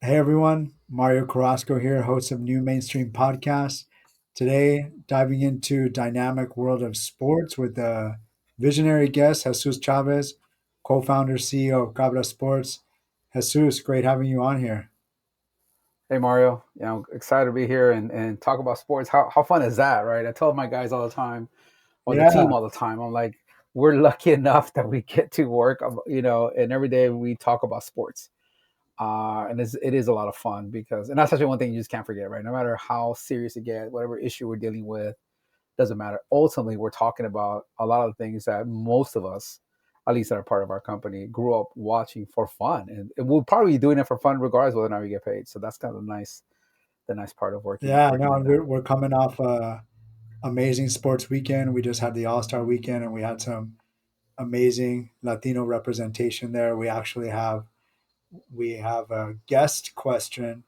Hey everyone, Mario Carrasco here, host of New Mainstream Podcast. Today, diving into dynamic world of sports with a visionary guest, Jesus Chavez, co-founder, CEO of CABRA Sports. Jesus, great having you on here. Hey Mario, excited to be here and talk about sports. How fun is that, right? I tell my guys all the time, or the Yeah, team all the time. I'm like, we're lucky enough that we get to work, and every day we talk about sports. And it is a lot of fun because, and that's actually one thing you just can't forget, right? No matter how serious it gets, whatever issue we're dealing with, doesn't matter. Ultimately, we're talking about a lot of the things that most of us, at least that are part of our company, grew up watching for fun, and we'll probably be doing it for fun regardless whether or not we get paid. So that's kind of the nice part of yeah, working no, in and that. we're coming off a amazing sports weekend. We just had the All-Star weekend and we had some amazing Latino representation there. We have a guest question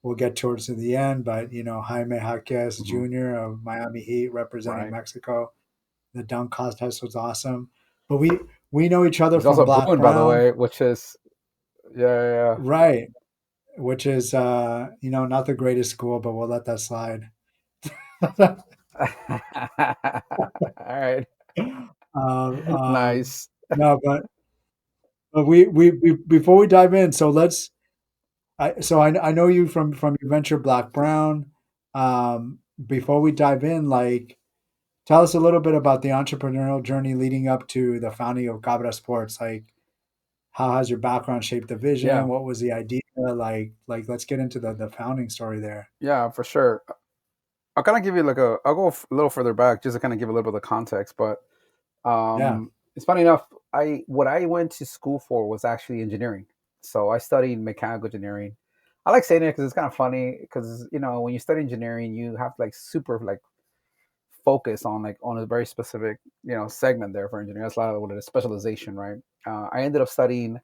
we'll get towards the end, but Jaime Jaquez Hmm. Jr. of Miami Heat representing Right. Mexico. The dunk contest was awesome. But we know each other He's from also a Black Bruin, by the Brown, way, which is yeah, right? Which is not the greatest school, but we'll let that slide. yeah. All right. um, Nice. no, but we before we dive in, so I know you from your venture Black Brown. Before we dive in, like tell us a little bit about the entrepreneurial journey leading up to the founding of Cabra Sports. Like, how has your background shaped the vision? Yeah, What was the idea? Like let's get into the founding story there. yeah, for sure. I'll kind of give you I'll go a little further back just to kind of give a little bit of context. But Yeah. it's funny enough, what I went to school for was actually engineering. So I studied mechanical engineering. I like saying it because it's kind of funny because when you study engineering, you have to like super like focus on on a very specific segment there for engineering. That's a lot of what it is, specialization, right? I ended up studying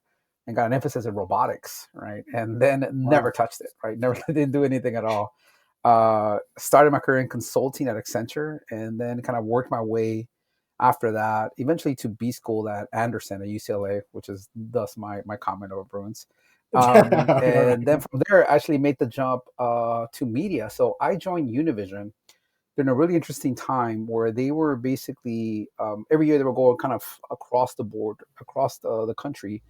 and got an emphasis in robotics, right? And then never Wow. touched it, right? Never didn't do anything at all. Started my career in consulting at Accenture, and then kind of worked my way after that, eventually to B school at Anderson at UCLA, which is thus my comment over Bruins. All And right. then from there, I actually made the jump to media. So I joined Univision during a really interesting time where they were basically every year they were going kind of across the board, across the country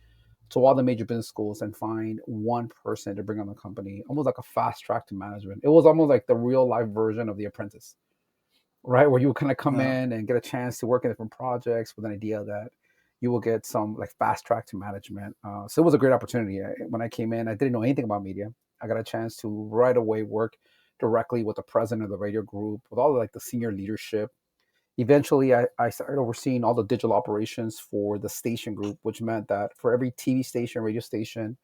to all the major business schools and find one person to bring on the company, almost like a fast track to management. It was almost like the real life version of The Apprentice, right? Where you would kind of come Yeah. in and get a chance to work in different projects with an idea that you will get some like fast track to management. So it was a great opportunity. When I came in, I didn't know anything about media. I got a chance to right away work directly with the president of the radio group, with all like the senior leadership. Eventually, I started overseeing all the digital operations for the station group, which meant that for every TV station, radio station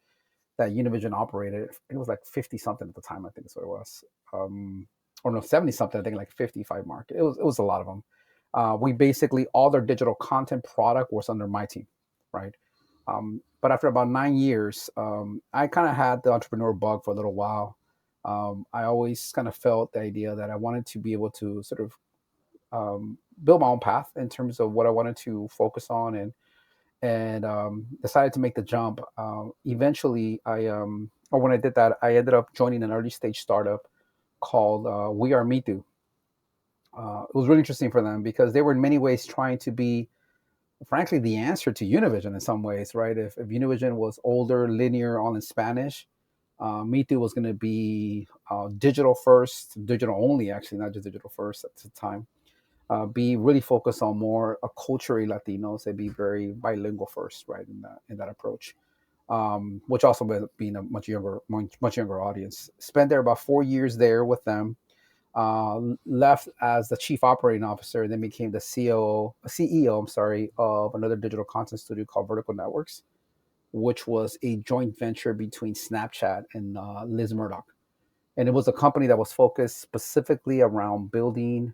that Univision operated, it was like 50 something at the time, I think is what it was. Or no, 70 something, I think like 55 market. It was a lot of them. We basically, all their digital content product was under my team, right? But after about 9 years, I kind of had the entrepreneur bug for a little while. I always kind of felt the idea that I wanted to be able to sort of build my own path in terms of what I wanted to focus on, and decided to make the jump. Eventually, or when I did that, I ended up joining an early stage startup called We Are Me Too. It was really interesting for them because they were in many ways trying to be, frankly, the answer to Univision in some ways, right? If Univision was older, linear, all in Spanish, Me Too was going to be digital first, digital only, actually, not just digital first at the time. Be really focused on more culturally Latinos. They'd be very bilingual first, right? In that approach, which also being a much younger audience. Spent there about 4 years there with them. Left as the chief operating officer, then became the CEO. I'm sorry, of another digital content studio called Vertical Networks, which was a joint venture between Snapchat and Liz Murdoch. And it was a company that was focused specifically around building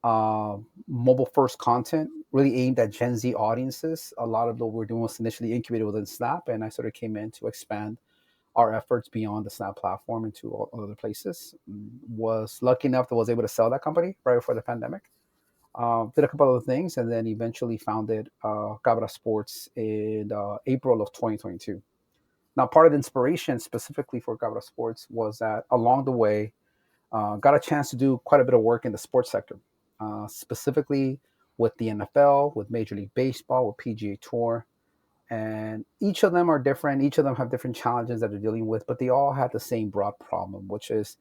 uh, mobile first content, really aimed at Gen Z audiences. A lot of what we're doing was initially incubated within Snap, and I sort of came in to expand our efforts beyond the Snap platform into all other places. Was lucky enough that I was able to sell that company right before the pandemic. Did a couple other things, and then eventually founded Cabra Sports in April of 2022. Now, part of the inspiration specifically for CABRA Sports was that along the way, got a chance to do quite a bit of work in the sports sector, specifically with the NFL, with Major League Baseball, with PGA Tour. And each of them are different. Each of them have different challenges that they're dealing with, but they all have the same broad problem, which is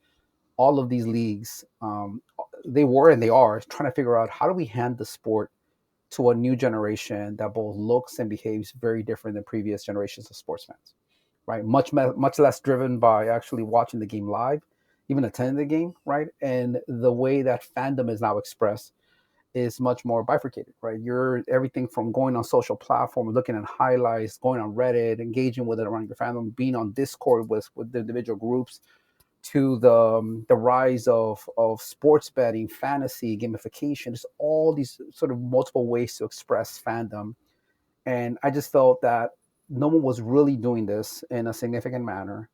all of these leagues, they were and they are trying to figure out how do we hand the sport to a new generation that both looks and behaves very different than previous generations of sports fans, right? Much less driven by actually watching the game live, even attending the game, right? And the way that fandom is now expressed is much more bifurcated, right? You're everything from going on social platforms, looking at highlights, going on Reddit, engaging with it around your fandom, being on Discord with the individual groups, to the rise of sports betting, fantasy, gamification. There's all these sort of multiple ways to express fandom, and I just felt that no one was really doing this in a significant manner,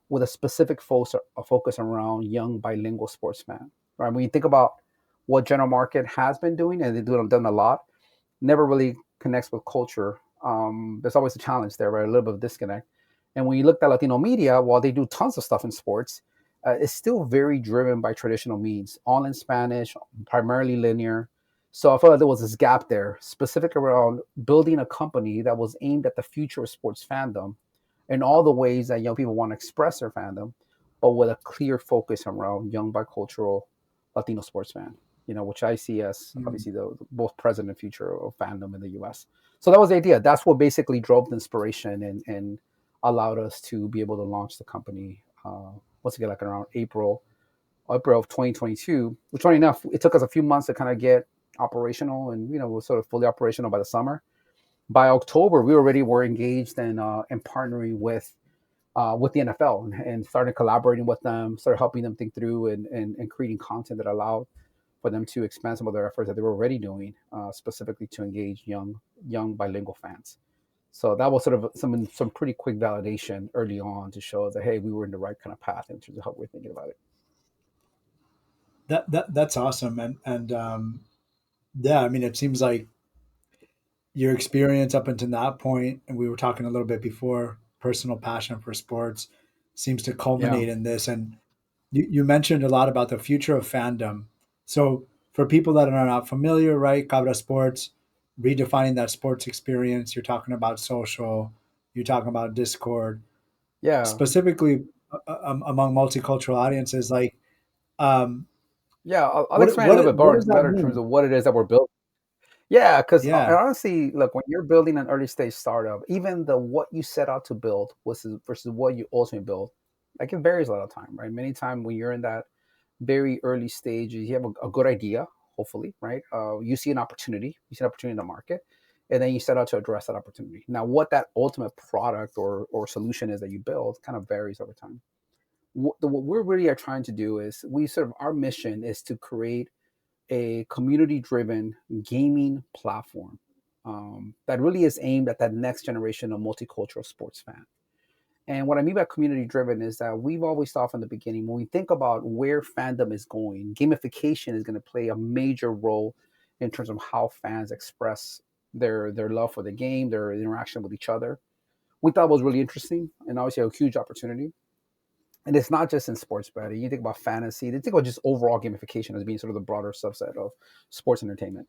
with a specific focus around young bilingual sports fan. Right? When you think about what general market has been doing, and they've done a lot, never really connects with culture. There's always a challenge there, right? A little bit of disconnect. And when you look at Latino media, while they do tons of stuff in sports, it's still very driven by traditional means, all in Spanish, primarily linear. So I felt like there was this gap there, specific around building a company that was aimed at the future of sports fandom in all the ways that young people want to express their fandom, but with a clear focus around young bicultural Latino sports fan, which I see as Mm. obviously the both present and future of fandom in the US. So that was the idea. That's what basically drove the inspiration and allowed us to be able to launch the company once again, like around April of 2022, which funny enough, it took us a few months to kind of get operational, and we're sort of fully operational by the summer. By October, we already were engaged and partnering with the NFL, and started collaborating with them, started helping them think through and creating content that allowed for them to expand some of their efforts that they were already doing, specifically to engage young bilingual fans. So that was sort of some pretty quick validation early on to show that hey, we were in the right kind of path in terms of how we're thinking about it. That's awesome, and yeah, I mean, it seems like your experience up until that point, and we were talking a little bit before, personal passion for sports seems to Yeah, culminate in this. And you mentioned a lot about the future of fandom. So for people that are not familiar, right, Cabra Sports, redefining that sports experience, you're talking about social, you're talking about Discord, yeah, specifically among multicultural audiences. Like, um, yeah. I'll explain a little bit what does that better in terms mean? of what it is that we're building. Yeah, because Yeah. honestly, look, when you're building an early stage startup, even the what you set out to build versus what you ultimately build, like it varies a lot of time, right? Many times when you're in that very early stage, you have a good idea, hopefully, right? You see an opportunity in the market, and then you set out to address that opportunity. Now, what that ultimate product or solution is that you build kind of varies over time. What we're really are trying to do is our mission is to create a community driven gaming platform, that really is aimed at that next generation of multicultural sports fan. And what I mean by community driven is that we've always thought from the beginning, when we think about where fandom is going, gamification is going to play a major role in terms of how fans express their love for the game, their interaction with each other. We thought was really interesting and obviously a huge opportunity. And it's not just in sports betting. You think about fantasy, you think about just overall gamification as being sort of the broader subset of sports entertainment.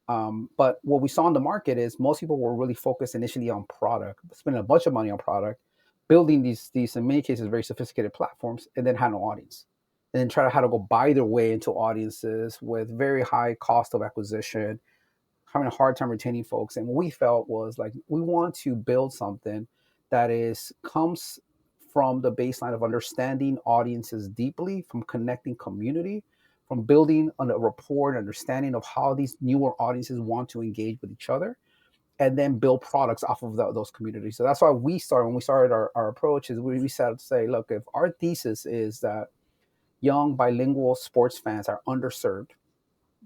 But what we saw in the market is most people were really focused initially on product, spending a bunch of money on product, building these in many cases very sophisticated platforms, and then had no audience, and then try to how to go buy their way into audiences with very high cost of acquisition, having a hard time retaining folks. And what we felt was like we want to build something that is comes from the baseline of understanding audiences deeply, from connecting community, from building a rapport and understanding of how these newer audiences want to engage with each other, and then build products off of those communities. So that's why when we started our approach, is we set out to say, look, if our thesis is that young bilingual sports fans are underserved,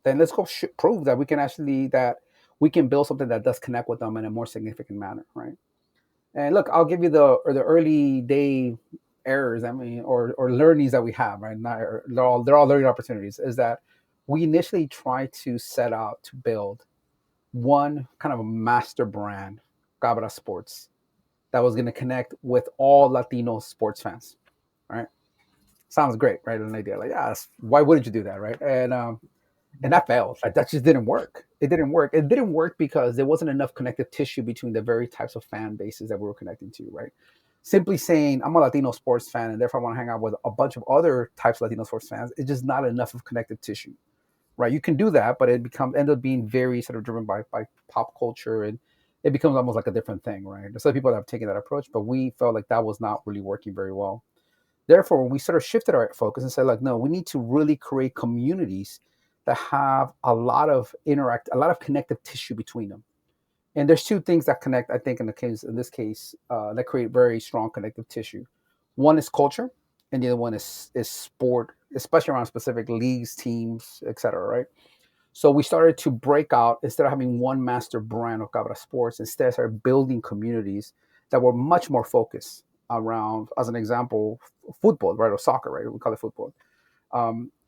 then let's go prove that we can build something that does connect with them in a more significant manner, right? And look, I'll give you the early day errors, I mean, or learnings that we have, right? Not, they're all learning opportunities. Is that we initially try to set out to build one kind of a master brand, Cabra Sports, that was going to connect with all Latino sports fans. Right? Sounds great, right? An idea like, yeah, why wouldn't you do that, right? And that failed. Like that just didn't work. It didn't work. It didn't work because there wasn't enough connective tissue between the very types of fan bases that we were connecting to, right? Simply saying I'm a Latino sports fan and therefore I want to hang out with a bunch of other types of Latino sports fans, it's just not enough of connective tissue, right? You can do that, but it becomes end up being very sort of driven by pop culture, and it becomes almost like a different thing, right? There's other people that have taken that approach, but we felt like that was not really working very well. Therefore, we sort of shifted our focus and said, like, no, we need to really create communities that have a lot of a lot of connective tissue between them. And there's two things that connect, I think, in this case, that create very strong connective tissue. One is culture, and the other one is sport, especially around specific leagues, teams, etc. Right. So we started to break out instead of having one master brand of Cabra Sports. Instead, started building communities that were much more focused around, as an example, football, right, or soccer, right? We call it football.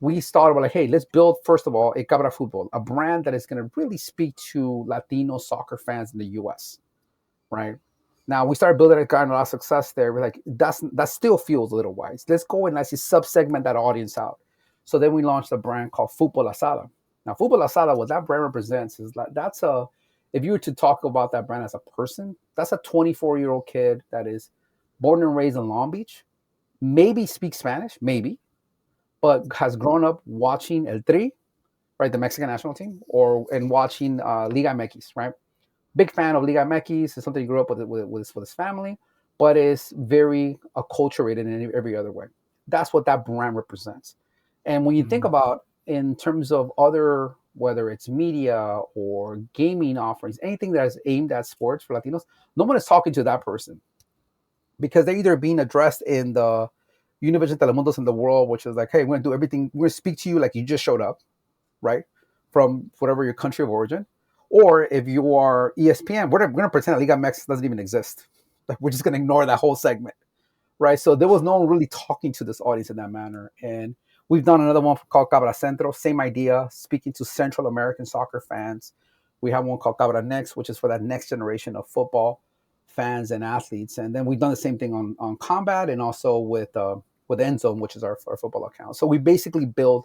We started with like, hey, let's build first of all a Cabra Football, a brand that is going to really speak to Latino soccer fans in the U.S. Right now, we started building it, got a lot of success there. We're like, that still feels a little wise. Let's go and actually sub-segment that audience out. So then we launched a brand called Fútbol Asada. Now, Fútbol Asada, what that brand represents is like that's a if you were to talk about that brand as a person, that's a 24-year-old kid that is born and raised in Long Beach, maybe speaks Spanish, maybe, but has grown up watching El Tri, right, the Mexican national team, or and watching Liga MX, right? Big fan of Liga MX. It's something he grew up with his family, but is very acculturated in every other way. That's what that brand represents. And when you think Mhm. about in terms of other, whether it's media or gaming offerings, anything that is aimed at sports for Latinos, no one is talking to that person because they're either being addressed in the Univision Telemundos in the world, which is like, hey, we're gonna do everything. We're gonna speak to you like you just showed up, right? From whatever your country of origin. Or if you are ESPN, we're going to pretend Liga MX doesn't even exist. Like we're just going to ignore that whole segment, right? So there was no one really talking to this audience in that manner. And we've done another one called Cabra Centro, same idea, speaking to Central American soccer fans. We have one called Cabra Next, which is for that next generation of football fans and athletes. And then we've done the same thing on Combat and also with End Zone, which is our football account. So we basically build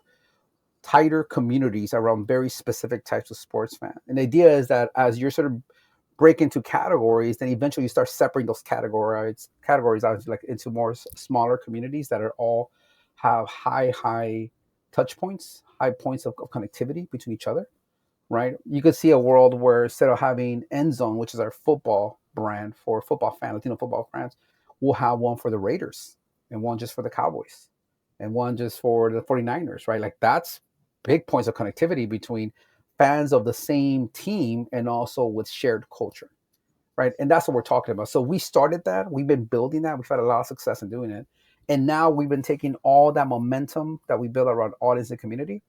tighter communities around very specific types of sports fan. And the idea is that as you're sort of break into categories, then eventually you start separating those categories out like into more smaller communities that are all have high touch points, high points of connectivity between each other, right? You could see a world where instead of having End Zone, which is our football brand for football fan, Latino football fans, we'll have one for the Raiders and one just for the Cowboys and one just for the 49ers, right? Like that's big points of connectivity between fans of the same team and also with shared culture, right? And that's what we're talking about. So we started that. We've been building that. We've had a lot of success in doing it. And now we've been taking all that momentum that we build around audience and community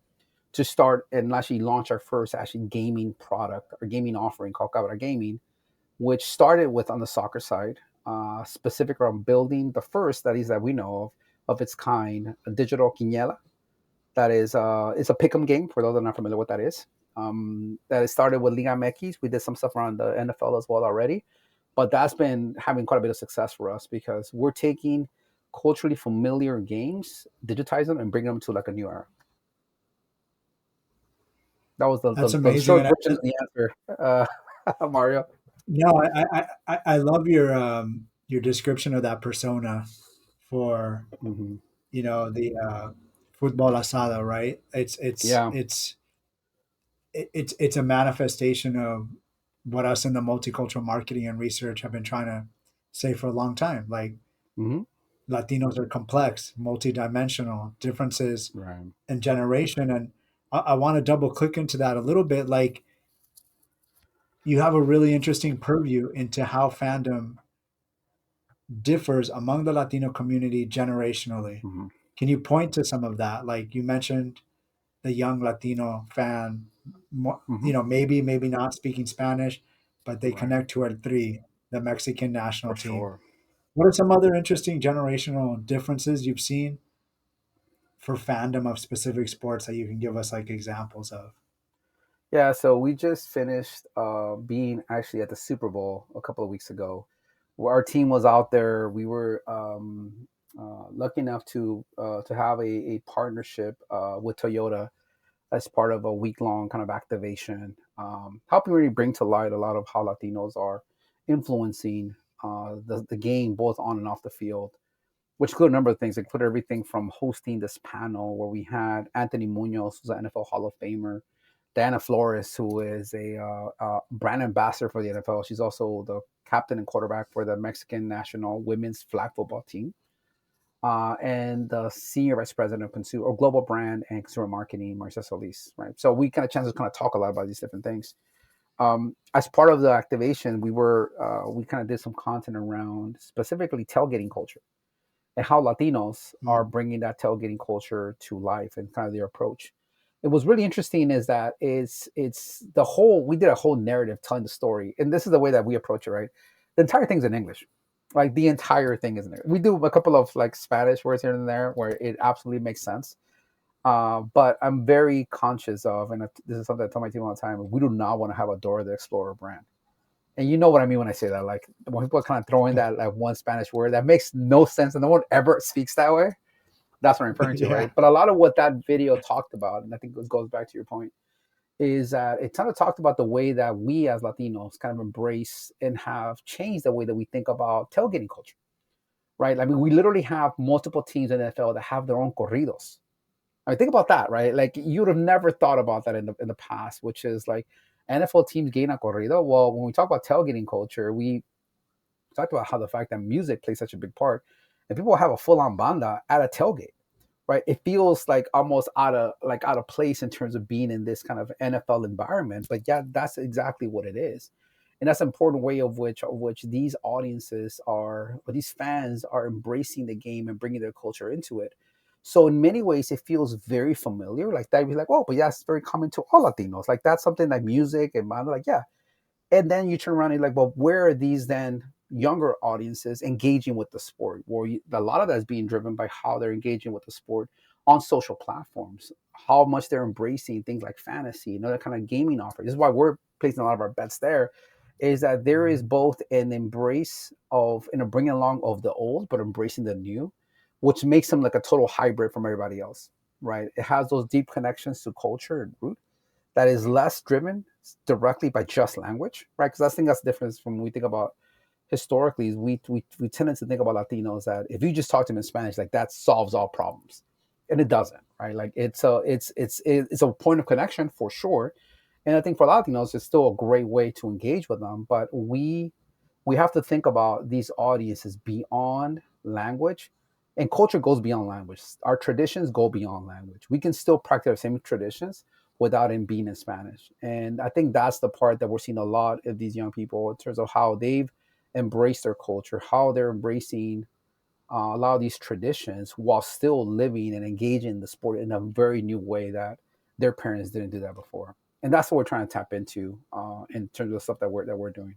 to start and actually launch our first actually gaming product or gaming offering called Cabra Gaming, which started with on the soccer side, specific around building the first that is that we know of its kind, a digital quiniela. That is, it's a pick'em game for those that are not familiar with what that is. That it started with Liga MX. We did some stuff around the NFL as well already, but that's been having quite a bit of success for us because we're taking culturally familiar games, digitize them, and bring them to like a new era. That was That's the amazing, short and version of the answer, Mario. no, I love your description of that persona for Hmm. the football asada, right? Yeah. It's a manifestation of what us in the multicultural marketing and research have been trying to say for a long time. Like Hmm. Latinos are complex, multidimensional, differences Right. in generation, and I want to double click into that a little bit. Like you have a really interesting purview into how fandom differs among the Latino community generationally. Hmm. Can you point to some of that? Like you mentioned the young Latino fan, Hmm. maybe not speaking Spanish, but they Right. connect to El Tri, the Mexican national For team. sure. What are some other interesting generational differences you've seen for fandom of specific sports that you can give us like examples of? Yeah. So we just finished being actually at the Super Bowl a couple of weeks ago our team was out there. We were lucky enough to have a partnership with Toyota as part of a week long kind of activation, helping really bring to light a lot of how Latinos are influencing the game both on and off the field, which include a number of things. It included everything from hosting this panel where we had Anthony Munoz, who's an NFL Hall of Famer, Diana Flores, who is a brand ambassador for the NFL. She's also the captain and quarterback for the Mexican national women's flag football team, and the senior vice president of consumer or global brand and consumer marketing, Marcia Solis. Right. So we kind of chance to kind of talk a lot about these different things. As part of the activation, we kind of did some content around specifically tailgating culture and how Latinos are Mm. bringing that tailgating culture to life and kind of their approach. It was really interesting is that it's the whole we did a whole narrative telling the story, and this is the way that we approach it. Right, the entire thing's in English, like the entire thing is in there. We do a couple of like Spanish words here and there where it absolutely makes sense. But I'm very conscious of, and this is something I tell my team all the time: we do not want to have a Dora the Explorer brand. And you know what I mean when I say that. Like when people kind of throw in that like one Spanish word that makes no sense and no one ever speaks that way. That's what I'm referring to, Yeah. right? But a lot of what that video talked about, and I think this goes back to your point, is that it kind of talked about the way that we as Latinos kind of embrace and have changed the way that we think about tailgating culture, right? I mean, we literally have multiple teams in the NFL that have their own corridos. I mean, think about that, right? Like you would have never thought about that in the past, which is like NFL teams gain a corrido. Well, when we talk about tailgating culture, we talked about how the fact that music plays such a big part, and people have a full on banda at a tailgate, right? It feels like almost out of place in terms of being in this kind of NFL environment, but yeah, that's exactly what it is, and that's an important way of which these audiences are, or these fans are embracing the game and bringing their culture into it. So in many ways, it feels very familiar. Like that, be like, oh, but yeah, it's very common to all Latinos. Like that's something like music and banda. Like yeah, and then you turn around and you're like, well, where are these then younger audiences engaging with the sport? Where a lot of that is being driven by how they're engaging with the sport on social platforms, how much they're embracing things like fantasy and other kind of gaming offers. This is why we're placing a lot of our bets there. Is that there is both an embrace of and a bringing along of the old, but embracing the new, which makes them like a total hybrid from everybody else, right? It has those deep connections to culture and root that is less driven directly by just language, right? Because I think that's the difference from when we think about historically. Is we tend to think about Latinos that if you just talk to them in Spanish, like that solves all problems, and it doesn't, right? Like it's a point of connection for sure, and I think for Latinos, it's still a great way to engage with them. But we have to think about these audiences beyond language, and culture goes beyond language. Our traditions go beyond language. We can still practice our same traditions without it being in Spanish. And I think that's the part that we're seeing a lot of these young people in terms of how they've embraced their culture, how they're embracing a lot of these traditions while still living and engaging in the sport in a very new way that their parents didn't do that before. And that's what we're trying to tap into in terms of the stuff that we're doing.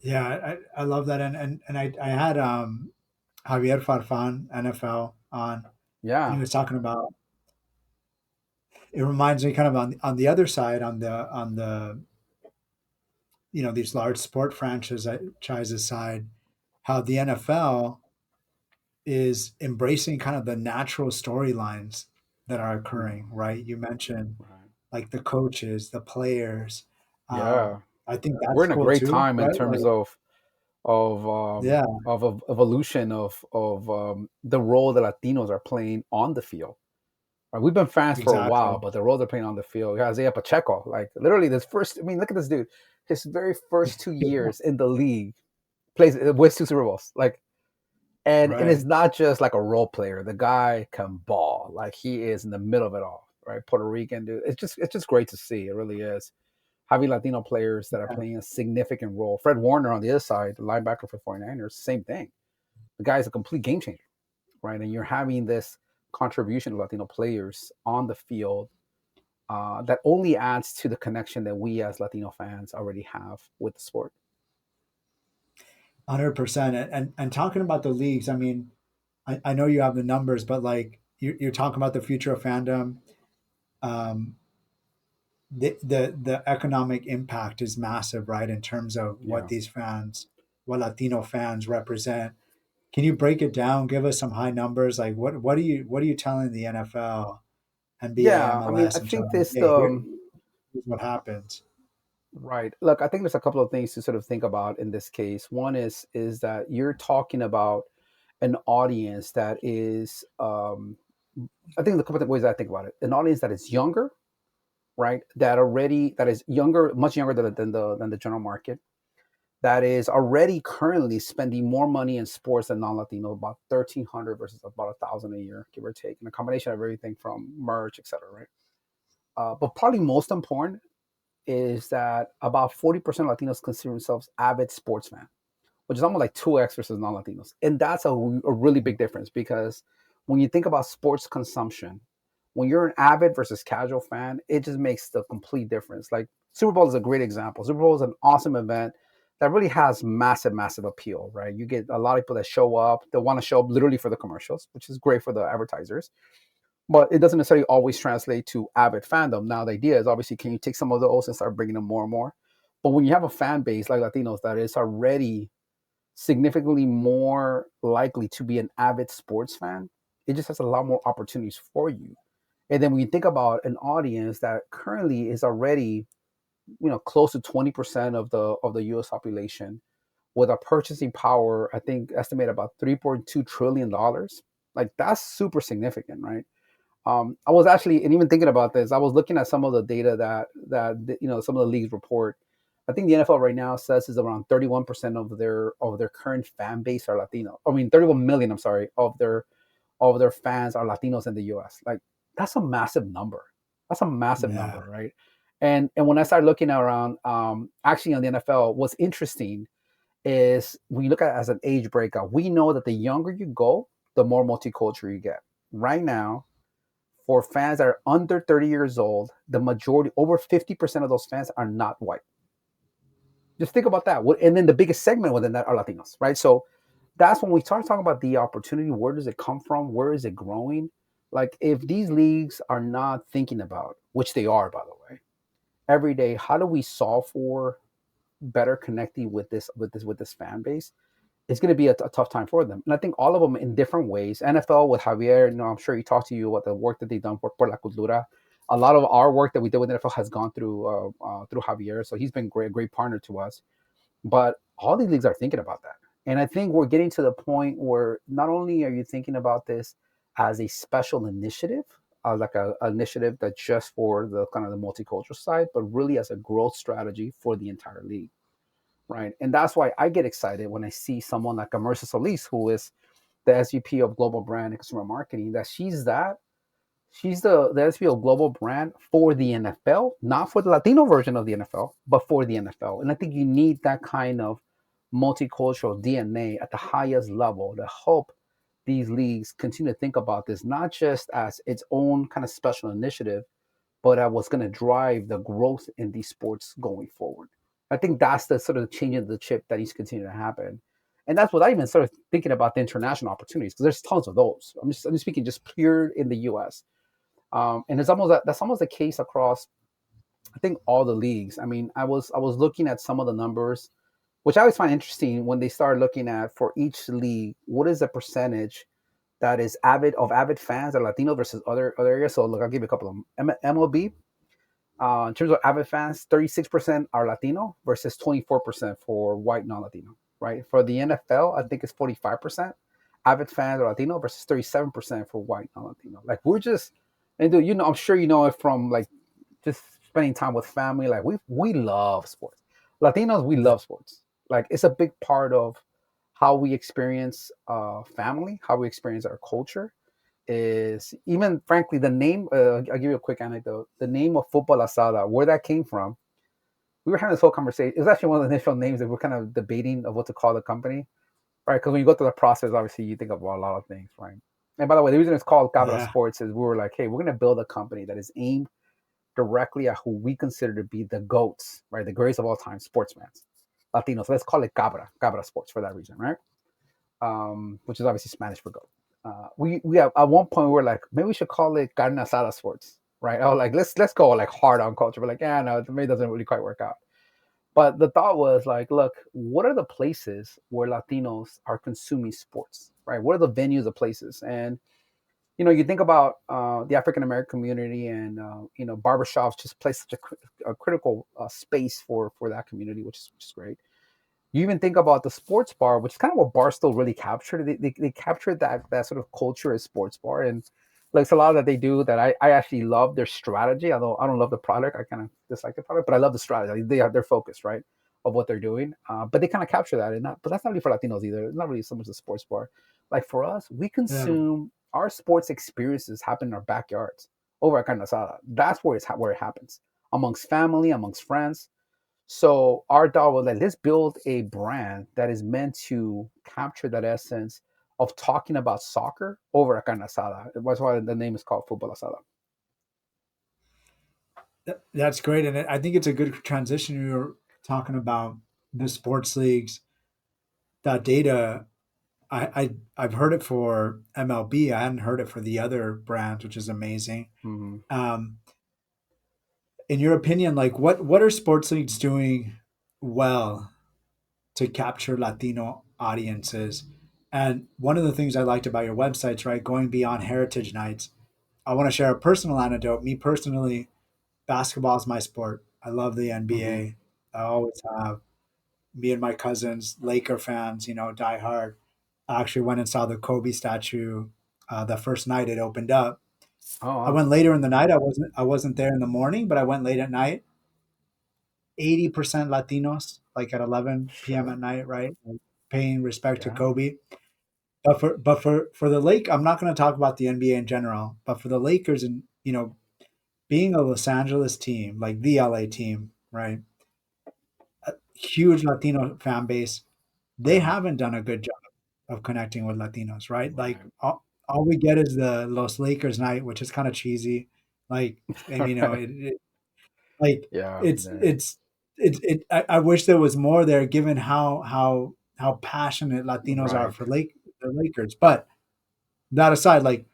Yeah, I love that, and I had Javier Farfan, NFL, on, and he Yeah. was talking about. It reminds me kind of on the other side, on the these large sport franchises side, how the NFL is embracing kind of the natural storylines that are Mm, occurring. Right? You mentioned right. like the coaches, the players. Yeah. I think We're that's in a cool great too, time in right? Like terms yeah, of evolution of the role that Latinos are playing on the field. Right, we've been fans for a while, exactly. but the role they're playing on the field, yeah, Isaiah Pacheco, like literally this first. I mean, look at this dude. His very first 2 years in the league, plays wins two Super Bowls. Like, and it's Right. not just like a role player. The guy can ball. Like he is in the middle of it all. Right, Puerto Rican dude. It's just great to see. It really is. Having Latino players that are Yeah. playing a significant role. Fred Warner on the other side, the linebacker for 49ers, same thing. The guy is a complete game changer, right? And you're having this contribution of Latino players on the field that only adds to the connection that we as Latino fans already have with the sport. 100%. And talking about the leagues, I mean, I know you have the numbers, but like you're talking about the future of fandom. Um, the economic impact is massive, right? In terms of what Yeah. these fans what Latino fans represent. Can you break it down? Give us some high numbers. Like what are you telling the NFL, NBA, Yeah, I mean, I MLS, and think telling them, this hey, here's what happens. right. Look, I think there's a couple of things to sort of think about in this case. One is that you're talking about an audience that is, I think there's a couple of ways I think about it. An audience that is younger, right? That is younger, much younger than the general market. That is already currently spending more money in sports than non-Latino, about 1,300 versus about 1,000 a year, give or take, and a combination of everything from merch, et cetera, right? But probably most important is that about 40% of Latinos consider themselves avid sports fans, which is almost like 2x versus non-Latinos. And that's a really big difference because when you think about sports consumption, when you're an avid versus casual fan, it just makes the complete difference. Like Super Bowl is a great example. Super Bowl is an awesome event that really has massive, massive appeal, right? You get a lot of people that show up, they want to show up literally for the commercials, which is great for the advertisers, but it doesn't necessarily always translate to avid fandom. Now, the idea is obviously, can you take some of those and start bringing them more and more? But when you have a fan base like Latinos that is already significantly more likely to be an avid sports fan, it just has a lot more opportunities for you. And then when you think about an audience that currently is already, close to 20% of the US population with a purchasing power, I think estimate about $3.2 trillion. Like that's super significant, right? I was actually, and even thinking about this, I was looking at some of the data that some of the leagues report. I think the NFL right now says is around 31% of their current fan base are Latino. I mean, 31 million. I'm sorry, of their fans are Latinos in the U.S. Like that's a massive number. That's a massive Yeah. number, right? And when I started looking around, actually on the NFL, what's interesting is when you look at it as an age breakout, we know that the younger you go, the more multicultural you get. Right now, for fans that are under 30 years old, the majority, over 50% of those fans are not white. Just think about that. And then the biggest segment within that are Latinos, right? So that's when we start talking about the opportunity. Where does it come from? Where is it growing? Like if these leagues are not thinking about, which they are, by the way, every day, how do we solve for better connecting with this fan base? It's going to be a tough time for them. And I think all of them in different ways. NFL with Javier, I'm sure he talked to you about the work that they've done for La Cultura. A lot of our work that we did with NFL has gone through Javier, so he's been great partner to us. But all these leagues are thinking about that, and I think we're getting to the point where not only are you thinking about this as a special initiative, like a initiative that's just for the kind of the multicultural side, but really as a growth strategy for the entire league, right? And that's why I get excited when I see someone like a Marissa Solis, who is the SVP of Global Brand and Consumer Marketing, that she's the SVP of Global Brand for the NFL, not for the Latino version of the NFL, but for the NFL. And I think you need that kind of multicultural DNA at the highest level to help these leagues continue to think about this, not just as its own kind of special initiative, but at what's going to drive the growth in these sports going forward. I think that's the sort of change of the chip that needs to continue to happen. And that's what I even started thinking about the international opportunities because there's tons of those. I'm just speaking just pure in the US. And that's almost the case across I think all the leagues. I mean, I was looking at some of the numbers, which I always find interesting when they start looking at for each league, what is the percentage that is avid fans are Latino versus other areas. So look, I'll give you a couple of them. MLB, in terms of avid fans, 36% are Latino versus 24% for white non-Latino. Right. For the NFL, I think it's 45% avid fans are Latino versus 37% for white non-Latino. Like we're just, and dude, I'm sure you know it from like just spending time with family. Like we love sports. Latinos, we love sports. Like it's a big part of how we experience family, how we experience our culture. Is even frankly the name. I'll give you a quick anecdote. The name of Football Asada, where that came from. We were having this whole conversation. It was actually one of the initial names that we're kind of debating of what to call the company, right? Because when you go through the process, obviously you think about a lot of things, right? And by the way, the reason it's called Cabra Yeah. Sports is we were like, hey, we're going to build a company that is aimed directly at who we consider to be the goats, right? The greatest of all time, sportsmen, Latinos. So let's call it Cabra Sports for that reason, right? Which is obviously Spanish for goat. We have, at one point we were like, maybe we should call it Carne Asada Sports, right? Oh, like let's go like hard on culture. But like, yeah, no, maybe it doesn't really quite work out. But the thought was like, look, what are the places where Latinos are consuming sports, right? What are the venues, the places? And you think about the African American community, and barbershops just play such a critical space for that community, which is great. You even think about the sports bar, which is kind of what Barstool really captured. They captured that sort of culture as sports bar, and like it's a lot that they do that I actually love their strategy. Although I don't love the product, I kind of dislike the product, but I love the strategy. They have their focus right of what they're doing, but they kind of capture that, and not. But that's not really for Latinos either. It's not really so much the sports bar. Like for us, we Yeah. consume our sports experiences happen in our backyards over at carne asada. That's where it happens amongst family, amongst friends. So our thought was like, let's build a brand that is meant to capture that essence of talking about soccer over a carne asada. That's why the name is called Football Asada. That's great, and I think it's a good transition. You're talking about the sports leagues. That data, I've heard it for MLB. I hadn't heard it for the other brands, which is amazing. Mm-hmm. Um, in your opinion, like what are sports leagues doing well to capture Latino audiences? And one of the things I liked about your websites, right, going beyond heritage nights, I want to share a personal anecdote. Me personally, basketball is my sport. I love the Mm-hmm. NBA. I always have. Me and my cousins, Laker fans, die hard. I actually went and saw the Kobe statue the first night it opened up. Oh I wow. went later in the night. I wasn't there in the morning, but I went late at night. 80% Latinos, like at 11 p.m. Sure. at night, right? Like paying respect to Yeah. Kobe. But for the Lake, I'm not going to talk about the NBA in general, but for the Lakers and being a Los Angeles team, like the LA team, right? A huge Latino fan base. They Yeah. haven't done a good job of connecting with Latinos, right? Like Right. all we get is the Los Lakers night, which is kind of cheesy. Like, and Right. like Yeah. it's Yeah. it's I wish there was more there, given how passionate Latinos are Right. for the Lakers. But that aside, like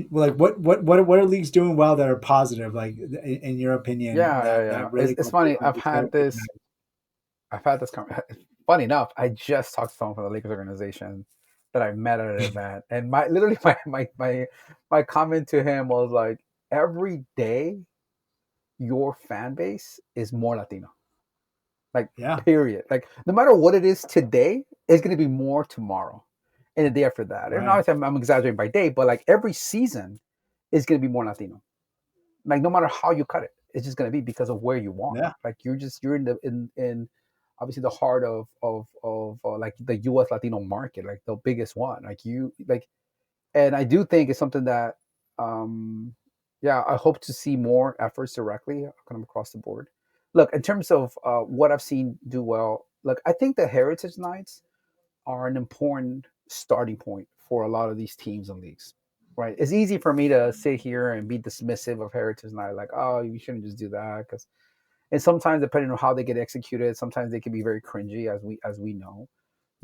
what are leagues doing well that are positive, like in your opinion, Yeah. Yeah. Yeah. that It's, really it's go beyond funny. just heritage night? I've had this. Funny enough, I just talked to someone from the Lakers organization that I met at an event, and my literally my comment to him was like, every day your fan base is more Latino. Like, Yeah, period. Like, no matter what it is today, it's going to be more tomorrow and the day after that. And right. obviously, I'm exaggerating by day, but like every season is going to be more Latino. Like, no matter how you cut it, it's just going to be because of where you are. Yeah, Like, you're in obviously the heart of like the U.S. Latino market, like the biggest one. And I do think it's something that, um, yeah, I hope to see more efforts directly kind of across the board. Look, in terms of what I've seen do well, look, I think the Heritage Nights are an important starting point for a lot of these teams and leagues. Right? It's easy for me to sit here and be dismissive of Heritage Night, like, oh, you shouldn't just do that, because and sometimes depending on how they get executed, sometimes they can be very cringy, as we know.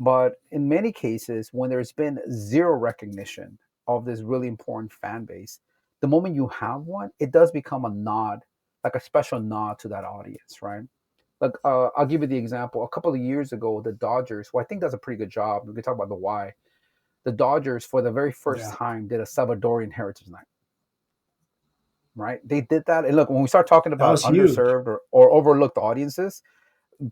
But in many cases, when there's been zero recognition of this really important fan base, the moment you have one, it does become a nod, like a special nod to that audience, right? Like, I'll give you the example. A couple of years ago, the Dodgers, who I think does a pretty good job, we can talk about the why. The Dodgers, for the very first yeah. time, did a Salvadorian Heritage Night, right? They did that. And look, when we start talking That about was huge. underserved or overlooked audiences,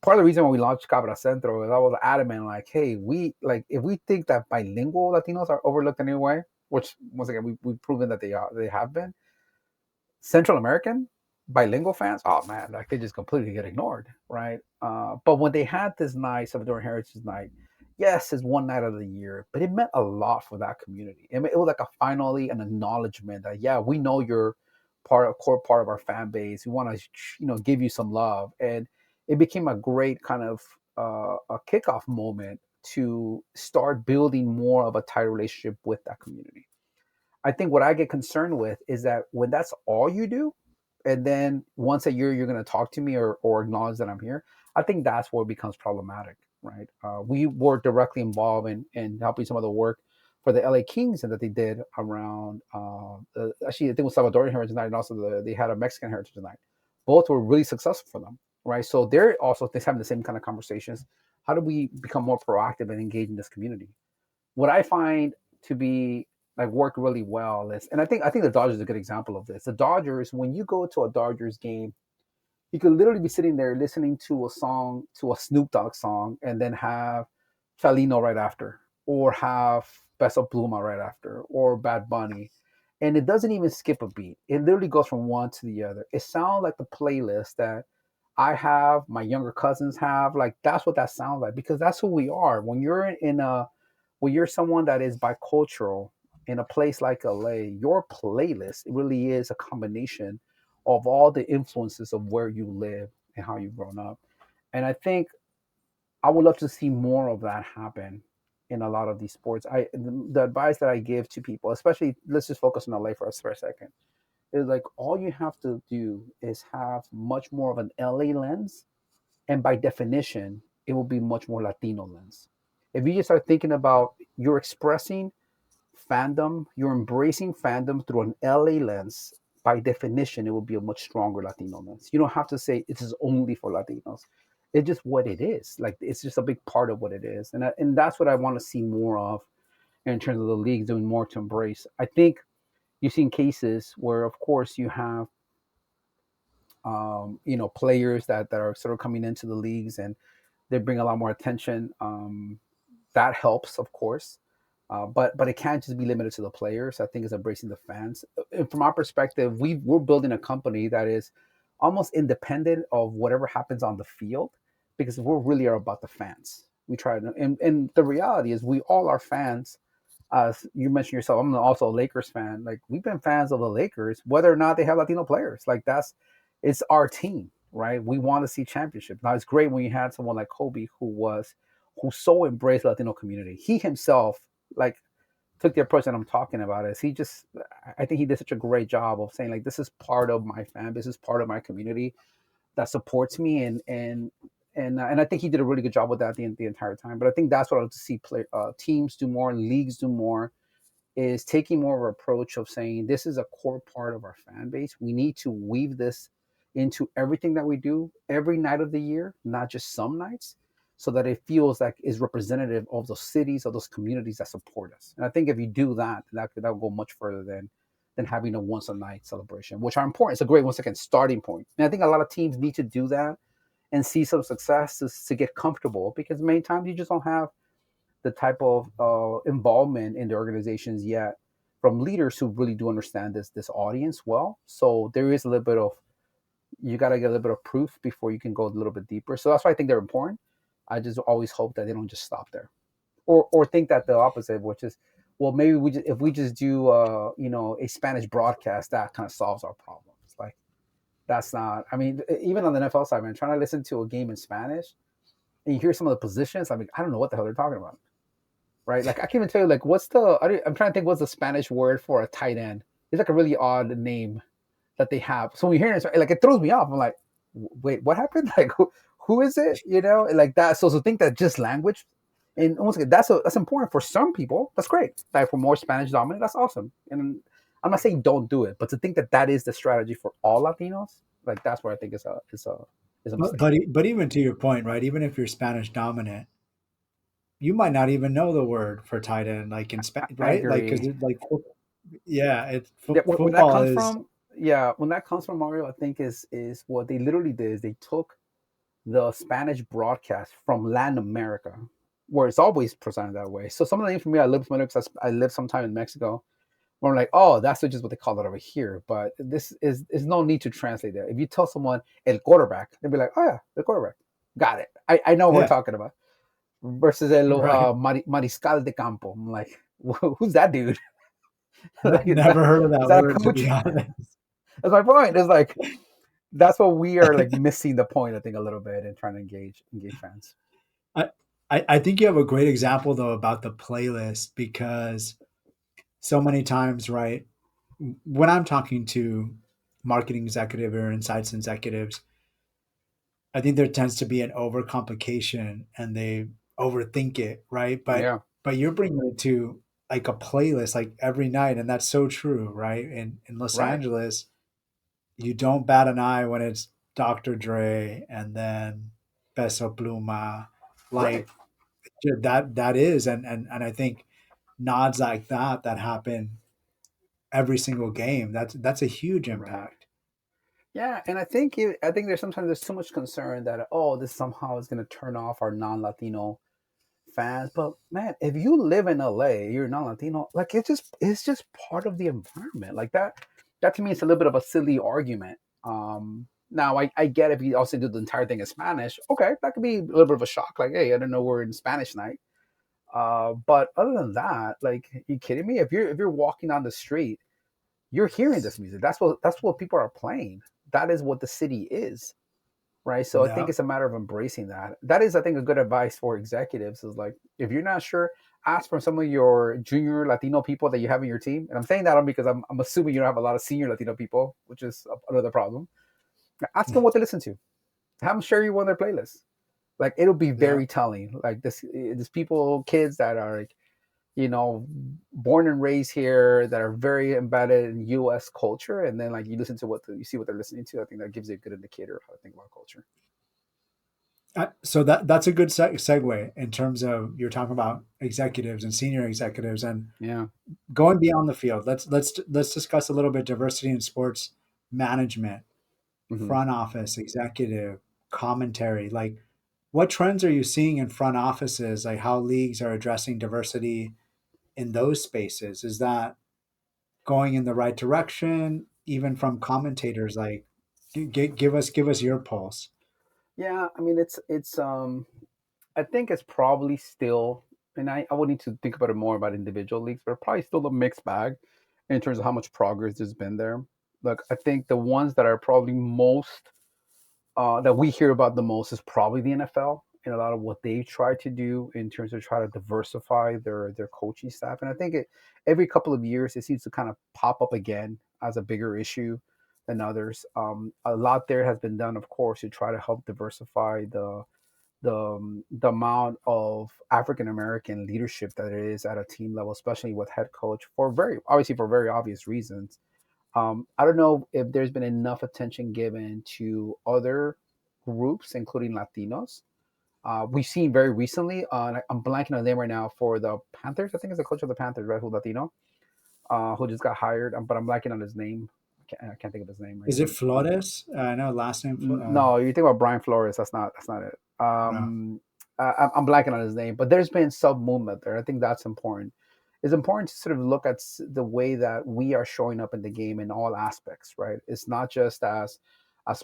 part of the reason why we launched Cabra Centro is I was adamant, like, hey, we like if we think that bilingual Latinos are overlooked in any way, which once again we've proven that they have been, Central American bilingual fans, oh man, like they just completely get ignored, right? But when they had this night, Salvadoran Heritage Night, yes, it's one night of the year, but it meant a lot for that community. It was like a finally an acknowledgement that yeah, we know you're core part of our fan base. We want to give you some love, and it became a great kind of a kickoff moment to start building more of a tight relationship with that community. I think what I get concerned with is that when that's all you do, and then once a year you're going to talk to me or acknowledge that I'm here, I think that's where it becomes problematic, right? We were directly involved in helping some of the work for the LA Kings and that they did around, actually, I think it was Salvadorian Heritage Night and also they had a Mexican Heritage Night. Both were really successful for them. right? So they're also having the same kind of conversations. How do we become more proactive and engage in this community? What I find to be like work really well is, and I think the Dodgers is a good example of this. The Dodgers, when you go to a Dodgers game, you could literally be sitting there listening to a song, to a Snoop Dogg song, and then have Felino right after, or have Peso Pluma right after, or Bad Bunny. And it doesn't even skip a beat. It literally goes from one to the other. It sounds like the playlist that I have, my younger cousins have. Like that's what that sounds like because that's who we are. When you're someone that is bicultural in a place like LA, your playlist really is a combination of all the influences of where you live and how you've grown up. And I think I would love to see more of that happen in a lot of these sports. The advice that I give to people, especially let's just focus on LA for us for a second, is like all you have to do is have much more of an LA lens, and by definition, it will be much more Latino lens. If you just start thinking about you're expressing fandom, you're embracing fandom through an LA lens, by definition, it will be a much stronger Latino lens. You don't have to say it is only for Latinos. It's just what it is. Like it's just a big part of what it is, and that's what I want to see more of in terms of the leagues doing more to embrace. I think you've seen cases where, of course, you have players that are sort of coming into the leagues and they bring a lot more attention. That helps, of course, but it can't just be limited to the players. I think it's embracing the fans. And from our perspective, we're building a company that is almost independent of whatever happens on the field because we're really are about the fans. We try to, and the reality is we all are fans. As you mentioned yourself, I'm also a Lakers fan. Like we've been fans of the Lakers, whether or not they have Latino players. Like it's our team, right? We want to see championship. Now it's great when you had someone like Kobe who so embraced the Latino community. He himself like took the approach that I'm talking about. Is he just? I think he did such a great job of saying like this is part of my fan, this is part of my community that supports me, and I think he did a really good job with that the entire time. But I think that's what I like to see teams do more, leagues do more, is taking more of an approach of saying this is a core part of our fan base. We need to weave this into everything that we do every night of the year, not just some nights, so that it feels like is representative of those cities, of those communities that support us. And I think if you do that, that will go much further than having a once a night celebration, which are important. It's a great once again starting point. And I think a lot of teams need to do that and see some success to get comfortable because many times you just don't have the type of involvement in the organizations yet from leaders who really do understand this audience well. So there is a little bit of you got to get a little bit of proof before you can go a little bit deeper. So that's why I think they're important. I just always hope that they don't just stop there, or think that the opposite, which is, well, maybe if we just do a Spanish broadcast, that kind of solves our problems. Like that's not. I mean, even on the NFL side, man, trying to listen to a game in Spanish and you hear some of the positions, I mean, I don't know what the hell they're talking about, right? Like I can't even tell you like I'm trying to think what's the Spanish word for a tight end. It's like a really odd name that they have. So when you hear it, like it throws me off. I'm like, wait, what happened? Like who is it? Like that. So think that just language, and once again, that's important for some people. That's great. Like for more Spanish dominant, that's awesome. And I'm not saying don't do it, but to think that that is the strategy for all Latinos, like that's where I think is a But mistake. but even to your point, right? Even if you're Spanish dominant, you might not even know the word for tight end, like in Spain, I right? Like because agree. yeah, it's Yeah, when that football comes is from, yeah, when that comes from Mario, I think is what they literally did is they took the Spanish broadcast from Latin America, where it's always presented that way. So some of the name for me, I live familiar because I lived sometime in Mexico. Where I'm like, oh, that's just what they call it over here. But this is no need to translate that. If you tell someone el quarterback, they'll be like, oh yeah, the quarterback, got it. I know what we're yeah, talking about. Versus el right. mariscal de campo. I'm like, who's that dude? Like, Never heard of is that that a word to be coach? honest. That's my point. It's like that's what we are like missing the point. I think a little bit in trying to engage fans. I, I think you have a great example though about the playlist because so many times, right? When I'm talking to marketing executive or insights executives, I think there tends to be an overcomplication and they overthink it, right? Yeah, But you're bringing it to like a playlist like every night, and that's so true, right? In Los right. Angeles, you don't bat an eye when it's Dr. Dre, and then Peso Pluma, Right, like that is, and I think nods like that happen every single game. That's a huge right. impact. Yeah, and I think there's sometimes there's too much concern that this somehow is going to turn off our non-Latino fans. But man, if you live in LA, you're non-Latino. Like it's just part of the environment. Like that to me is a little bit of a silly argument. Now I get if you also do the entire thing in Spanish, okay, that could be a little bit of a shock. Like, hey, I didn't know we're in Spanish night. But other than that, like, you kidding me? If you're walking down the street, you're hearing this music. That's what people are playing. That is what the city is, right? So I think Yeah. it's a matter of embracing that. That is, I think, a good advice for executives is like, if you're not sure, ask for some of your junior Latino people that you have in your team. And I'm saying that because I'm assuming you don't have a lot of senior Latino people, which is another problem. Ask them what they listen to. Have them share you one of their playlists. Like, it'll be Yeah. very telling. Like this people, kids that are like, born and raised here, that are very embedded in U.S. culture, and then like you listen to you see what they're listening to. I think that gives you a good indicator of how to think about culture. So that's a good segue in terms of you're talking about executives and senior executives and Yeah. going beyond the field. Let's discuss a little bit diversity in sports management, Hmm. front office, executive, commentary. Like, what trends are you seeing in front offices? Like how leagues are addressing diversity in those spaces? Is that going in the right direction? Even from commentators, like give us your pulse. Yeah, I mean I think it's probably still, and I would need to think about it more about individual leagues, but probably still a mixed bag in terms of how much progress there's been there. Like, I think the ones that are probably most that we hear about the most is probably the NFL and a lot of what they try to do in terms of try to diversify their coaching staff. And I think every couple of years it seems to kind of pop up again as a bigger issue than others. A lot there has been done, of course, to try to help diversify the amount of African American leadership that it is at a team level, especially with head coach, for very obvious reasons. I don't know if there's been enough attention given to other groups, including Latinos. We've seen very recently, I'm blanking on the name right now, for the Panthers. I think it's the coach of the Panthers, right? Who's Latino, who just got hired, but I'm blanking on his name. I can't think of his name right Is it now. Flores? I know last name. No, you think about Brian Flores. That's not it. No. I'm blanking on his name, but there's been some movement there. I think that's important. It's important to sort of look at the way that we are showing up in the game in all aspects, right? It's not just as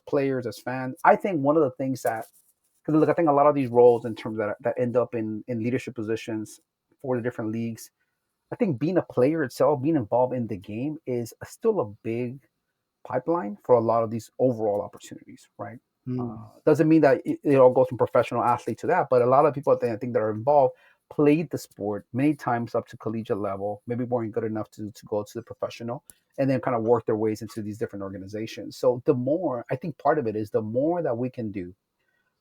players, as fans. I think one of the things that, because look, I think a lot of these roles in terms that end up in leadership positions for the different leagues, I think being a player itself, being involved in the game, is still a big pipeline for a lot of these overall opportunities, right? Mm. Doesn't mean that it all goes from professional athlete to that, but a lot of people I think that are involved played the sport many times up to collegiate level, maybe weren't good enough to go to the professional, and then kind of work their ways into these different organizations. So the more, I think part of it is the more that we can do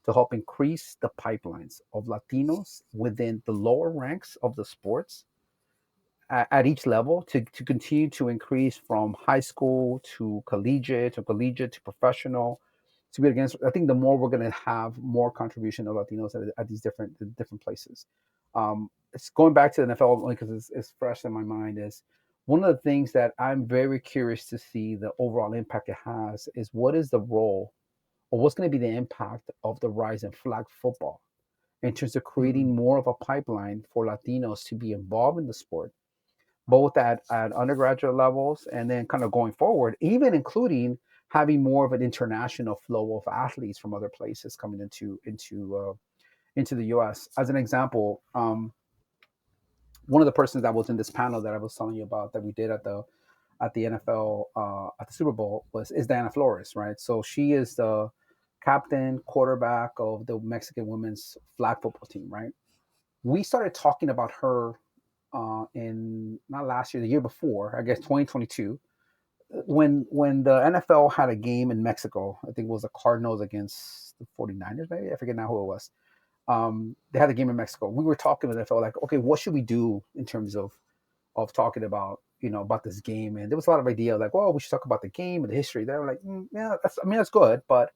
to help increase the pipelines of Latinos within the lower ranks of the sports at each level to continue to increase from high school to collegiate to professional to be against. I think the more we're going to have more contribution of Latinos at these different places. It's going back to the NFL only because it's fresh in my mind. Is one of the things that I'm very curious to see the overall impact it has is what is the role or what's going to be the impact of the rise in flag football in terms of Mm. creating more of a pipeline for Latinos to be involved in the sport, both at undergraduate levels and then kind of going forward, even including having more of an international flow of athletes from other places coming into the U.S. As an example, one of the persons that was in this panel that I was telling you about that we did at the NFL at the Super Bowl is Diana Flores, right? So she is the captain quarterback of the Mexican women's flag football team, right? We started talking about her in not last year, the year before, I guess 2022, when the NFL had a game in Mexico. I think it was the Cardinals against the 49ers, maybe. I forget now who it was. They had a game in Mexico. We were talking with the NFL like, okay, what should we do in terms of talking about about this game? And there was a lot of idea like, well, we should talk about the game and the history. They were like, yeah, I mean that's good, but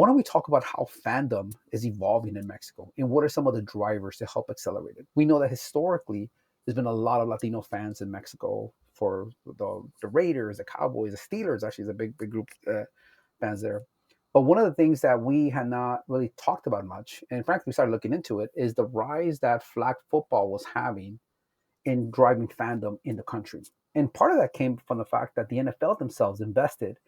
Why don't we talk about how fandom is evolving in Mexico and what are some of the drivers to help accelerate it? We know that historically there's been a lot of Latino fans in Mexico for the Raiders, the Cowboys, the Steelers. Actually, is a big group fans there. But one of the things that we had not really talked about much, and frankly, we started looking into it, is the rise that flag football was having in driving fandom in the country. And part of that came from the fact that the NFL themselves invested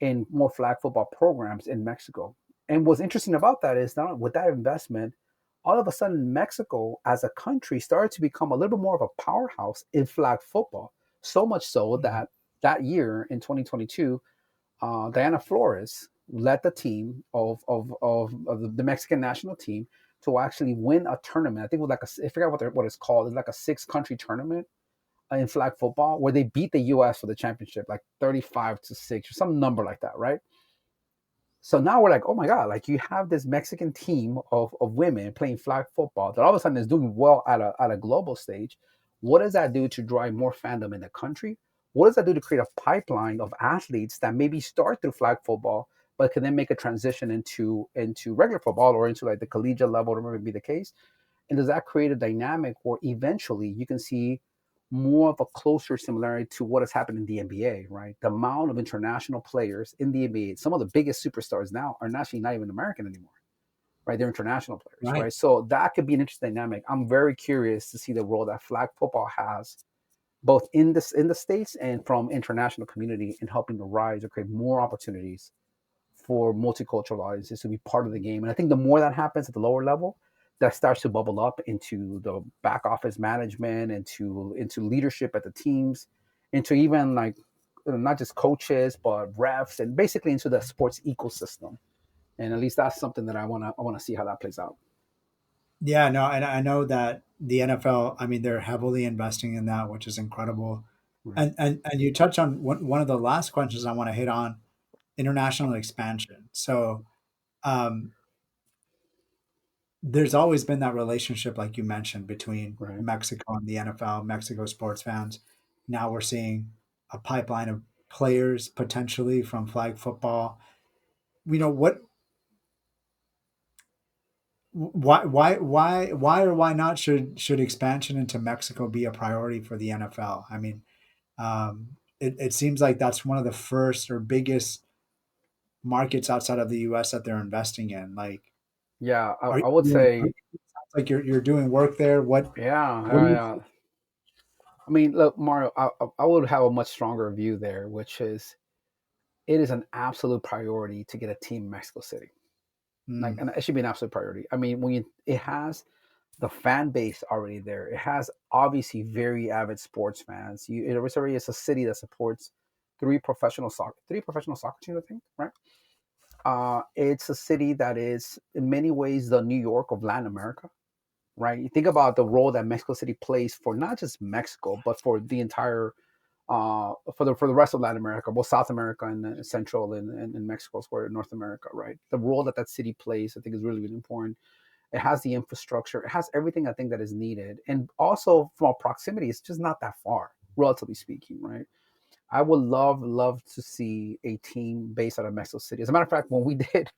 in more flag football programs in Mexico. And what's interesting about that is not with that investment, all of a sudden Mexico as a country started to become a little bit more of a powerhouse in flag football. So much so Mhm. that that year in 2022, Diana Flores led the team of the Mexican national team to actually win a tournament. I think it was like I forgot what it's called. It's like a 6 country tournament in flag football where they beat the U.S. for the championship, like 35-6 or some number like that, right? So now we're like, oh my God, like you have this Mexican team of women playing flag football that all of a sudden is doing well at a global stage. What does that do to drive more fandom in the country? What does that do to create a pipeline of athletes that maybe start through flag football, but can then make a transition into regular football or into like the collegiate level, whatever may be the case? And does that create a dynamic where eventually you can see more of a closer similarity to what has happened in the NBA, right? The amount of international players in the NBA, some of the biggest superstars now are actually not even American anymore, right? They're international players, Right. right? So that could be an interesting dynamic. I'm very curious to see the role that flag football has both in the states and from international community in helping to rise or create more opportunities for multicultural audiences to be part of the game. And I think the more that happens at the lower level, that starts to bubble up into the back office management, into leadership at the teams, into even like not just coaches but refs, and basically into the sports ecosystem. And at least that's something that I wanna see how that plays out. Yeah, no, and I know that the NFL, I mean, they're heavily investing in that, which is incredible. Right, And you touch on one of the last questions I want to hit on, international expansion. So, um, there's always been that relationship, like you mentioned, between right. Mexico and the NFL, Mexico sports fans. Now we're seeing a pipeline of players potentially from flag football. You know what? Why or why not should expansion into Mexico be a priority for the NFL? I mean, it seems like that's one of the first or biggest markets outside of the U.S. that they're investing in. Like, Yeah, I, are you I would doing, say, sounds like you're doing work there? yeah, What do you yeah. I mean, look, Mario, I would have a much stronger view there, which is it is an absolute priority to get a team in Mexico City. Like, Mm, and it should be an absolute priority. I mean, it has the fan base already there. It has obviously very avid sports fans. It already is a city that supports three professional soccer teams, I think, right? It's a city that is in many ways the New York of Latin America, right? You think about the role that Mexico City plays for not just Mexico, but for the entire for the rest of Latin America, both South America and Central and Mexico, where North America, right? The role that that city plays, I think, is really really important. It has the infrastructure, it has everything I think that is needed, and also from a proximity, it's just not that far, relatively speaking, right? I would love to see a team based out of Mexico City. As a matter of fact, when we did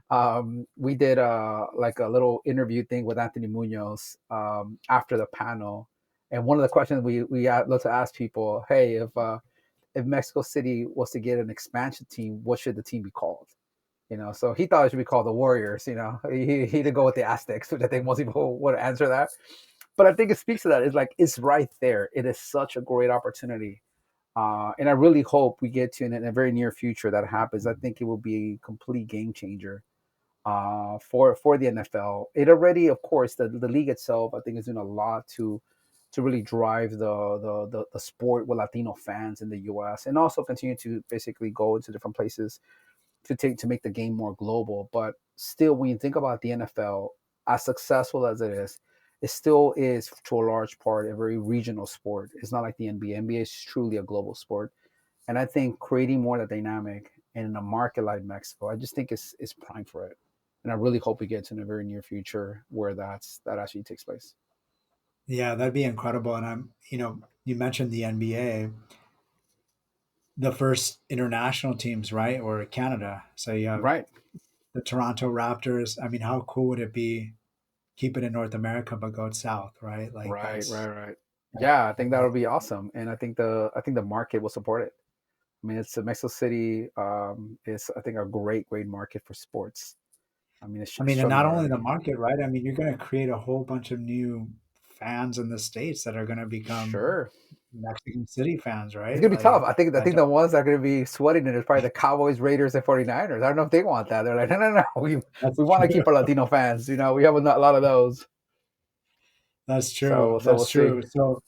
like a little interview thing with Anthony Munoz after the panel, and one of the questions we love to ask people, hey, if Mexico City was to get an expansion team, what should the team be called? You know, so he thought it should be called the Warriors. You know, he did go with the Aztecs, which I think most people would answer that. But I think it speaks to that. It's like it's right there. It is such a great opportunity, and I really hope we get to in a very near future that happens. I think it will be a complete game changer for the NFL. It already, of course, the league itself, I think, is doing a lot to really drive the sport with Latino fans in the U.S. and also continue to basically go into different places to make the game more global. But still, when you think about the NFL, as successful as it still is to a large part a very regional sport. It's not like the NBA. NBA is truly a global sport, and I think creating more of the dynamic in a market like Mexico, I just think is prime for it. And I really hope we get to in a very near future where that actually takes place. yeah, that'd be incredible. And you mentioned the NBA, the first international teams, right? Or Canada. So you have Right. the Toronto Raptors. I mean, how cool would it be? Keep it in North America, but go south, right? Like Right, right, that's right. Yeah, I think that would be awesome, and I think the market will support it. I mean, it's Mexico City is I think a great market for sports. I mean, I it's mean, and showing that not only the already. market, right? I mean, you're going to create a whole bunch of new fans in the States that are going to become Sure, Mexican City fans, it's right? gonna be tough. Like I think that. the ones that are gonna be sweating it is probably the Cowboys, Raiders, and 49ers. I don't know if they want that. They're like, no, no, no. We That's want to true. keep our Latino fans. We have a lot of those. That's true. So we'll That's see. true. So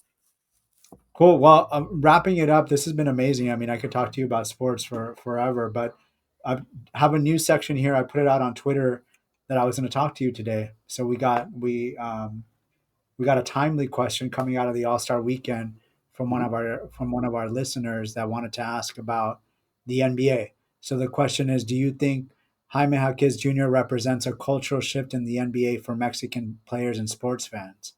cool. Well, wrapping it up, this has been amazing. I mean, I could talk to you about sports for forever, but I have a news section here. I put it out on Twitter that I was going to talk to you today. So we got a timely question coming out of the All Star Weekend from Mhm. one of our listeners that wanted to ask about the NBA. So the question is, do you think Jaime Jaquez Jr. represents a cultural shift in the NBA for Mexican players and sports fans?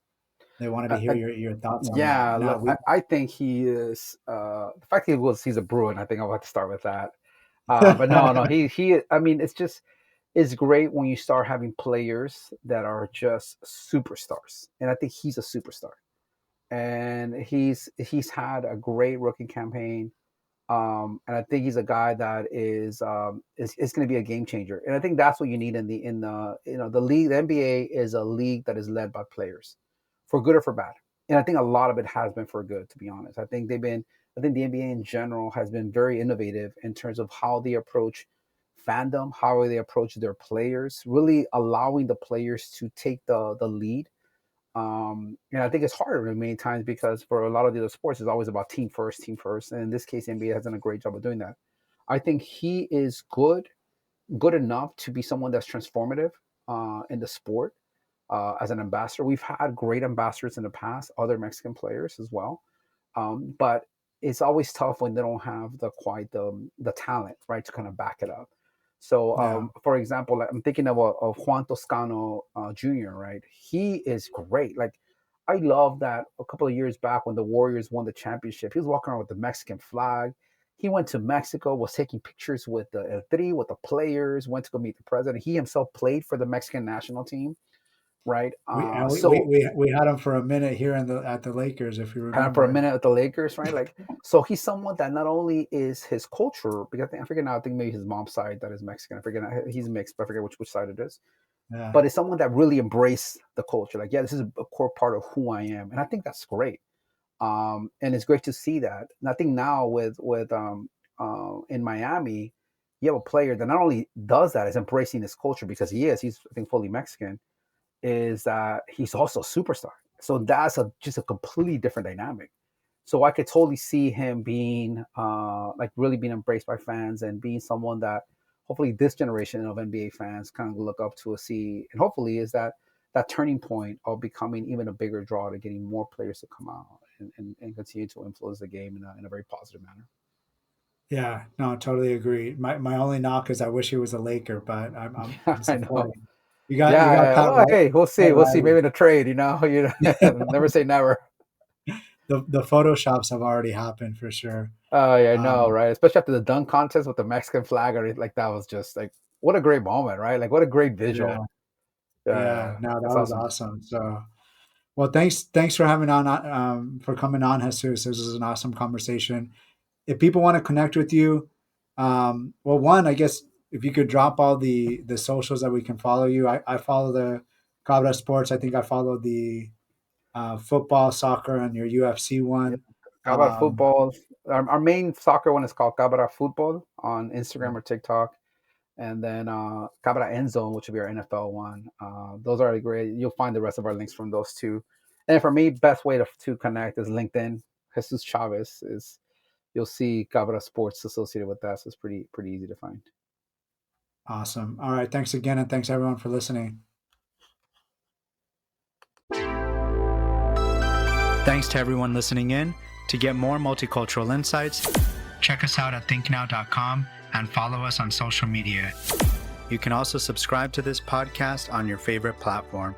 They wanted to I, hear I, your thoughts on that. yeah, Now look, I think he is. The fact he's a Bruin, I think I'll have to start with that. But no, no, he. I mean, it's great when you start having players that are just superstars, and I think he's a superstar. And he's had a great rookie campaign. And I think he's a guy that is going to be a game changer. And I think that's what you need in the league. The NBA is a league that is led by players, for good or for bad. And I think a lot of it has been for good, to be honest. I think the NBA in general has been very innovative in terms of how they approach fandom, how they approach their players, really allowing the players to take the lead. And I think it's harder many times because for a lot of the other sports, it's always about team first, team first. And in this case, NBA has done a great job of doing that. I think he is good enough to be someone that's transformative in the sport as an ambassador. We've had great ambassadors in the past, other Mexican players as well, but it's always tough when they don't have the talent, right, to kind of back it up. So, Yeah, for example, like, I'm thinking of Juan Toscano Jr. Right, he is great. Like, I love that a couple of years back when the Warriors won the championship, he was walking around with the Mexican flag. He went to Mexico, was taking pictures with the El Tri, with the players, went to go meet the president. He himself played for the Mexican national team, right? we and So we had him for a minute here in the at the Lakers, if you kind of for a remember. minute with the Lakers, right? Like, so he's someone that not only is his culture, because I forget now, I think maybe his mom's side that is Mexican. I forget now, he's mixed, but I forget which side it is. Yeah, But it's someone that really embraced the culture. Like, yeah, this is a core part of who I am, and I think that's great. And it's great to see that. And I think now with in Miami, you have a player that not only does that, is embracing his culture because he's I think fully Mexican, is that he's also a superstar. So that's just a completely different dynamic. So I could totally see him being like really being embraced by fans and being someone that hopefully this generation of NBA fans kind of look up to a see, and hopefully is that turning point of becoming even a bigger draw to getting more players to come out and continue to influence the game in a very positive manner. yeah, no, totally agree. My only knock is I wish he was a Laker, but I'm I know. supporting. You got Yeah. Well, hey, we'll Pat see. We'll see. Riley. Maybe in a trade, never say never. The photoshops have already happened for sure. Oh yeah, I know, Um, right? Especially after the dunk contest with the Mexican flag, or like that was just like what a great moment, right? Like what a great yeah, visual. yeah, no, that That's was awesome. awesome. So, well, thanks for having on for coming on, Jesus. This was an awesome conversation. If people want to connect with you, well, one, I guess if you could drop all the socials that we can follow you. I follow the Cabra Sports. I think I follow the football, soccer, and your UFC Yeah. one. Cabra Um, football. Our main soccer one is called Cabra Football on Instagram or TikTok, and then Cabra End Zone, which will be our NFL one. Those are great. You'll find the rest of our links from those two. And for me, best way to connect is LinkedIn. Jesus Chavez is. You'll see Cabra Sports associated with that, so it's pretty easy to find. awesome. All right. Thanks again, and thanks everyone for listening. Thanks to everyone listening in. To get more multicultural insights, check us out at thinknow.com and follow us on social media. You can also subscribe to this podcast on your favorite platform.